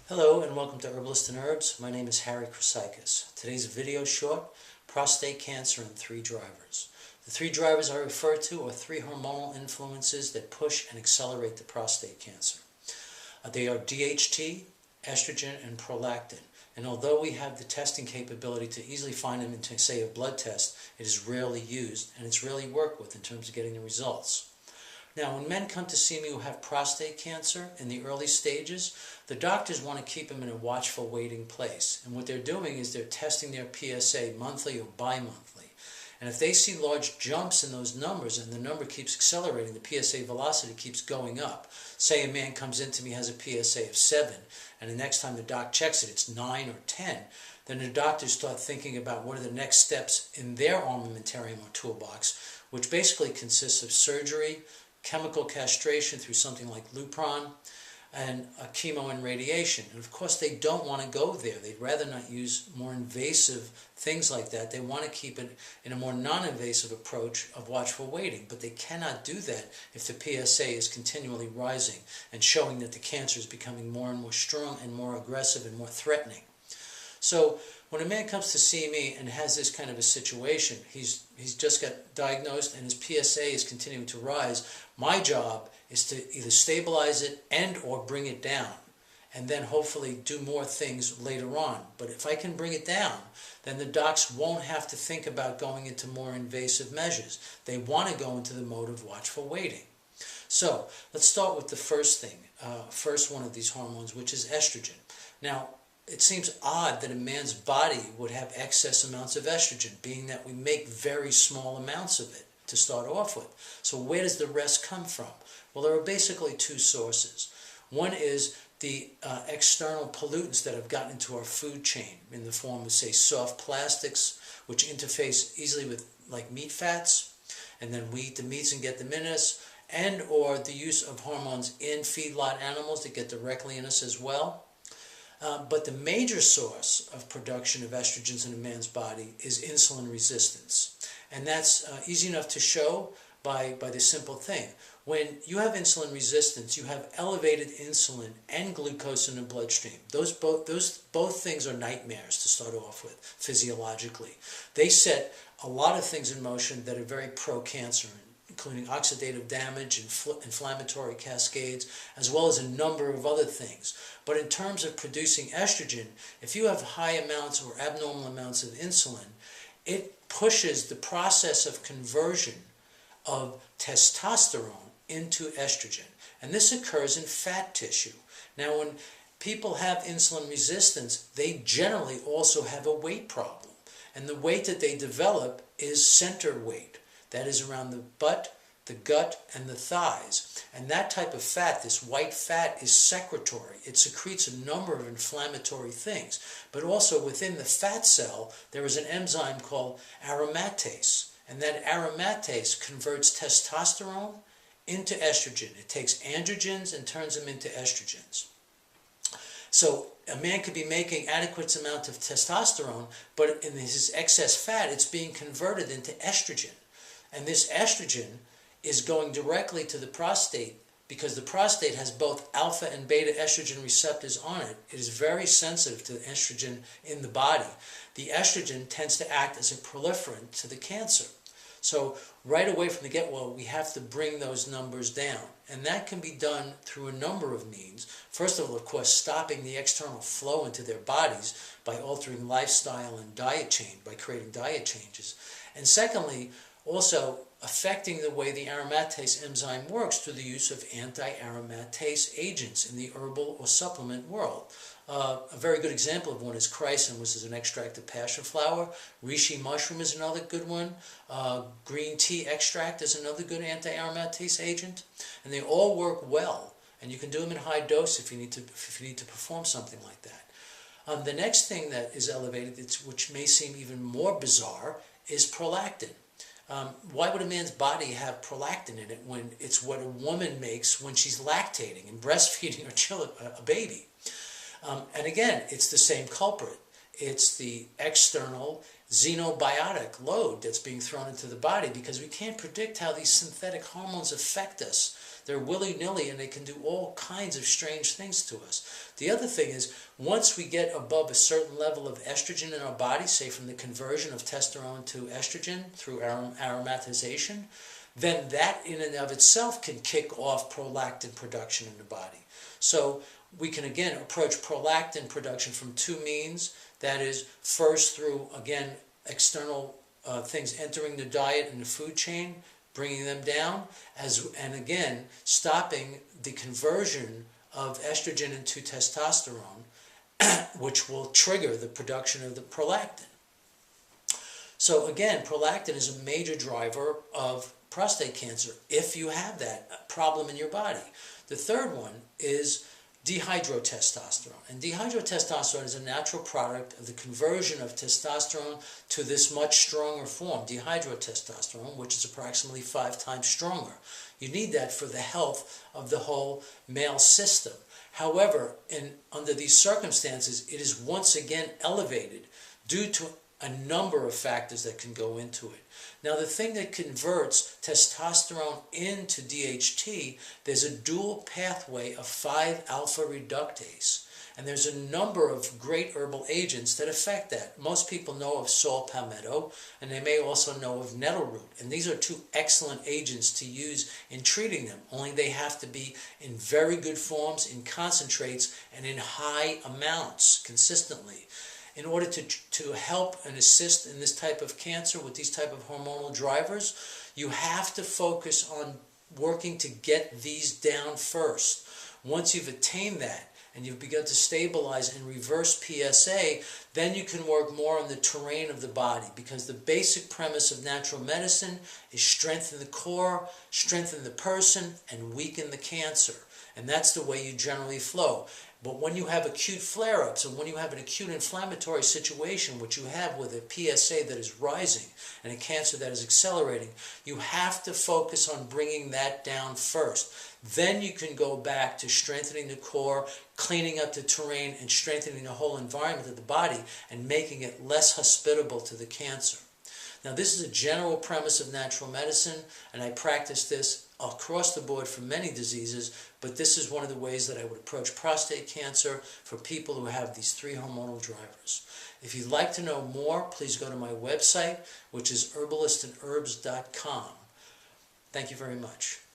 Hello and welcome to Herbalist and Herbs. My name is Harry Chrysikis. Today's video short, prostate cancer and 3 drivers. The 3 drivers I refer to are 3 hormonal influences that push and accelerate the prostate cancer. They are DHT, estrogen, and prolactin. And although we have the testing capability to easily find them in, say, a blood test, it is rarely used and it's rarely worked with in terms of getting the results. Now, when men come to see me who have prostate cancer in the early stages, the doctors want to keep them in a watchful waiting place. And what they're doing is they're testing their PSA monthly or bi-monthly. And if they see large jumps in those numbers and the number keeps accelerating, the PSA velocity keeps going up. Say a man comes into me, has a PSA of 7, and the next time the doc checks it, it's 9 or 10. Then the doctors start thinking about what are the next steps in their armamentarium or toolbox, which basically consists of surgery, chemical castration through something like Lupron, and chemo and radiation. And of course they don't want to go there. They'd rather not use more invasive things like that. They want to keep it in a more non-invasive approach of watchful waiting. But they cannot do that if the PSA is continually rising and showing that the cancer is becoming more and more strong and more aggressive and more threatening. So when a man comes to see me and has this kind of a situation, he's just got diagnosed and his PSA is continuing to rise, my job is to either stabilize it and or bring it down, and then hopefully do more things later on. But if I can bring it down, then the docs won't have to think about going into more invasive measures. They want to go into the mode of watchful waiting. So let's start with the first thing, first one of these hormones, which is estrogen. Now, it seems odd that a man's body would have excess amounts of estrogen, being that we make very small amounts of it to start off with. So where does the rest come from? Well, there are basically 2 sources. One is the external pollutants that have gotten into our food chain in the form of, say, soft plastics, which interface easily with like meat fats, and then we eat the meats and get them in us, and or the use of hormones in feedlot animals that get directly in us as well. But the major source of production of estrogens in a man's body is insulin resistance. And that's easy enough to show by the simple thing. When you have insulin resistance, you have elevated insulin and glucose in the bloodstream. Those both things are nightmares to start off with physiologically. They set a lot of things in motion that are very pro-cancer, including oxidative damage and inflammatory cascades, as well as a number of other things. But in terms of producing estrogen, if you have high amounts or abnormal amounts of insulin, it pushes the process of conversion of testosterone into estrogen. And this occurs in fat tissue. Now, when people have insulin resistance, they generally also have a weight problem. And the weight that they develop is center weight. That is around the butt, the gut, and the thighs. And that type of fat, this white fat, is secretory. It secretes a number of inflammatory things. But also within the fat cell, there is an enzyme called aromatase. And that aromatase converts testosterone into estrogen. It takes androgens and turns them into estrogens. So a man could be making adequate amount of testosterone, but in his excess fat, it's being converted into estrogen. And this estrogen is going directly to the prostate because the prostate has both alpha and beta estrogen receptors on it. It is very sensitive to estrogen in the body. The estrogen tends to act as a proliferant to the cancer. So right away from the get-go, we have to bring those numbers down. And that can be done through a number of means. First of all, of course, stopping the external flow into their bodies by altering lifestyle and diet change, by creating diet changes. And secondly, also affecting the way the aromatase enzyme works through the use of anti-aromatase agents in the herbal or supplement world. A very good example of one is chrysin, which is an extract of passion flower. Reishi mushroom is another good one. Green tea extract is another good anti-aromatase agent. And they all work well. And you can do them in high dose if you need to perform something like that. The next thing that is elevated, which may seem even more bizarre, is prolactin. Why would a man's body have prolactin in it when it's what a woman makes when she's lactating and breastfeeding a baby? And again, it's the same culprit. It's the external xenobiotic load that's being thrown into the body because we can't predict how these synthetic hormones affect us. They're willy-nilly and they can do all kinds of strange things to us. The other thing is, once we get above a certain level of estrogen in our body, say from the conversion of testosterone to estrogen through aromatization, then that in and of itself can kick off prolactin production in the body. So we can again approach prolactin production from two means. That is, first through, again, external things entering the diet and the food chain, bringing them down, and again, stopping the conversion of estrogen into testosterone, which will trigger the production of the prolactin. So again, prolactin is a major driver of prostate cancer if you have that problem in your body. The third one is dihydrotestosterone. And dihydrotestosterone is a natural product of the conversion of testosterone to this much stronger form, dihydrotestosterone, which is approximately 5 times stronger. You need that for the health of the whole male system. However, under these circumstances, it is once again elevated due to a number of factors that can go into it. Now, the thing that converts testosterone into DHT, there's a dual pathway of 5-alpha reductase. And there's a number of great herbal agents that affect that. Most people know of saw palmetto, and they may also know of nettle root. And these are two excellent agents to use in treating them, only they have to be in very good forms, in concentrates, and in high amounts consistently. In order to help and assist in this type of cancer with these type of hormonal drivers, you have to focus on working to get these down first. Once you've attained that and you've begun to stabilize and reverse PSA, then you can work more on the terrain of the body, because the basic premise of natural medicine is strengthen the core, strengthen the person, and weaken the cancer. And that's the way you generally flow. But when you have acute flare-ups, and when you have an acute inflammatory situation, which you have with a PSA that is rising and a cancer that is accelerating, you have to focus on bringing that down first. Then you can go back to strengthening the core, cleaning up the terrain, and strengthening the whole environment of the body and making it less hospitable to the cancer. Now, this is a general premise of natural medicine, and I practice this across the board for many diseases, but this is one of the ways that I would approach prostate cancer for people who have these 3 hormonal drivers. If you'd like to know more, please go to my website, which is herbalistandherbs.com. Thank you very much.